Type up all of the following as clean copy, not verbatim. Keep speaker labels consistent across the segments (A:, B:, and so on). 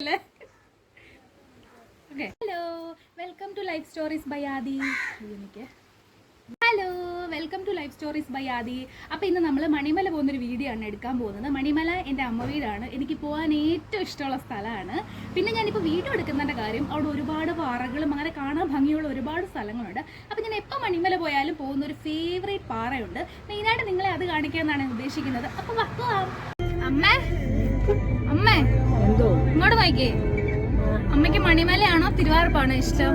A: Hello welcome to life stories by Aadi. അപ്പോൾ ഇന്ന് നമ്മൾ മണിമല പോകുന്നൊരു വീഡിയോ ആണ് എടുക്കാൻ പോകുന്നത്. മണിമല എൻ്റെ അമ്മ വീടാണ്. എനിക്ക് പോകാൻ ഏറ്റവും ഇഷ്ടമുള്ള സ്ഥലമാണ്. പിന്നെ ഞാനിപ്പോൾ വീഡിയോ എടുക്കുന്നതിൻ്റെ കാര്യം അവിടെ ഒരുപാട് പാറകളും അങ്ങനെ കാണാൻ ഭംഗിയുള്ള ഒരുപാട് സ്ഥലങ്ങളുണ്ട്. അപ്പോൾ ഞാൻ എപ്പോൾ മണിമല പോയാലും പോകുന്ന ഒരു ഫേവറേറ്റ് പാറയുണ്ട്. മെയിനായിട്ട് നിങ്ങളെ അത് കാണിക്കാമെന്നാണ് ഉദ്ദേശിക്കുന്നത്. അപ്പോൾ വക്കുവാം. അമ്മേ അമ്മേ
B: എന്തോ
A: ഇങ്ങോട്ട് നോക്കിയേ. അമ്മയ്ക്ക് മണിമലയാണോ തിരുവാർപ്പാണോ ഇഷ്ടം?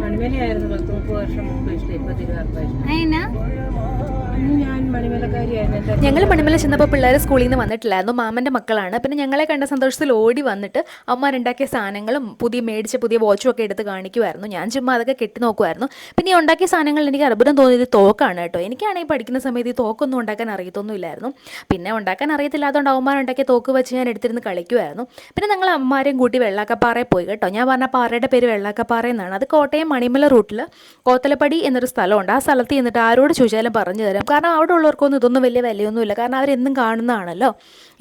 B: മണിമലയായിരുന്നു 10-30 വർഷം മുമ്പ് ഇഷ്ടം. ഇപ്പൊ തിരുവാർപ്പായിരുന്നു.
A: അതിനാ
B: ഞാൻ മണിമലക്കാരിയായിരുന്നു.
C: ഞങ്ങൾ മണിമല ചെന്നപ്പോൾ പിള്ളേർ സ്കൂളിൽ നിന്ന് വന്നിട്ടില്ലായിരുന്നു. മാമൻ്റെ മക്കളാണ്. പിന്നെ ഞങ്ങളെ കണ്ട സന്തോഷത്തിൽ ഓടി വന്നിട്ട് അമ്മമാരുണ്ടാക്കിയ സാധനങ്ങളും പുതിയ വാച്ചും ഒക്കെ എടുത്ത് കാണിക്കുമായിരുന്നു. ഞാൻ ചുമ്മാ അതൊക്കെ കെട്ടി നോക്കുമായിരുന്നു. പിന്നെ ഈ ഉണ്ടാക്കിയ സാധനങ്ങൾ എനിക്ക് അത്ഭുതം തോന്നിയത് തോക്കാണ് കേട്ടോ. എനിക്കാണെങ്കിൽ പഠിക്കുന്ന സമയത്ത് ഈ തോക്കൊന്നും ഉണ്ടാക്കാൻ അറിയത്തൊന്നുമില്ലായിരുന്നു. പിന്നെ ഉണ്ടാക്കാൻ അറിയത്തില്ലാത്തതുകൊണ്ട് അവന്മാരുണ്ടാക്കിയ തോക്ക് വെച്ച് ഞാൻ എടുത്തിരുന്ന് കളിക്കുമായിരുന്നു. പിന്നെ ഞങ്ങൾ അമ്മമാരെയും കൂട്ടി വെള്ളാക്കപ്പാറയിൽ പോയി കേട്ടോ. ഞാൻ പറഞ്ഞ പാറയുടെ പേര് വെള്ളാക്കപ്പാറ എന്നാണ്. അത് കോട്ടയം മണിമല റൂട്ടിൽ കോത്തലപ്പടി എന്നൊരു സ്ഥലമുണ്ട്. ആ സ്ഥലത്ത് ചെന്നിട്ട് ആരോട് ചോദിച്ചാലും പറഞ്ഞു തരാം. കാരണം അവിടെ ഉള്ളവർക്കൊന്നും ഇതൊന്നും വലിയ വിലയൊന്നുമില്ല. കാരണം അവരെന്നും കാണുന്നതാണല്ലോ.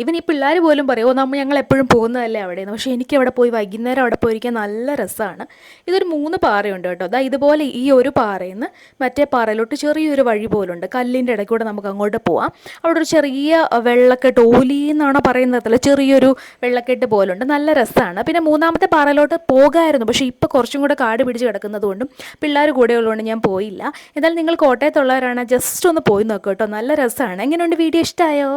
C: ഇവൻ ഈ പിള്ളേർ പോലും പറയുമോ ഞങ്ങൾ എപ്പോഴും പോകുന്നതല്ലേ അവിടെയെന്ന്. പക്ഷേ എനിക്ക് അവിടെ പോയി വൈകുന്നേരം അവിടെ പോയിരിക്കാൻ നല്ല രസമാണ്. ഇതൊരു 3 പാറയുണ്ട് കേട്ടോ. അതാ ഇതുപോലെ ഈ ഒരു പാറയിൽ നിന്ന് മറ്റേ പാറയിലോട്ട് ചെറിയൊരു വഴി പോലുണ്ട്. കല്ലിൻ്റെ ഇടയ്ക്കൂടെ നമുക്ക് അങ്ങോട്ട് പോവാം. അവിടെ ഒരു ചെറിയ വെള്ളക്കെട്ട്, ഓലി എന്നാണോ പറയുന്നതല്ല, ചെറിയൊരു വെള്ളക്കെട്ട് പോലുണ്ട്. നല്ല രസമാണ്. പിന്നെ 3ാമത്തെ പാറയിലോട്ട് പോകാമായിരുന്നു. പക്ഷേ ഇപ്പോൾ കുറച്ചും കൂടെ കാട് പിടിച്ച് കിടക്കുന്നത് കൊണ്ടും പിള്ളേർ കൂടെ ഉള്ളതുകൊണ്ട് ഞാൻ പോയില്ല. എന്തായാലും നിങ്ങൾ കോട്ടയത്തുള്ളവരാണ്, ജസ്റ്റ് ഒന്ന് പോയി നോക്കുക കേട്ടോ. നല്ല രസമാണ്. എങ്ങനെയുണ്ട്? വീഡിയോ ഇഷ്ടമായോ?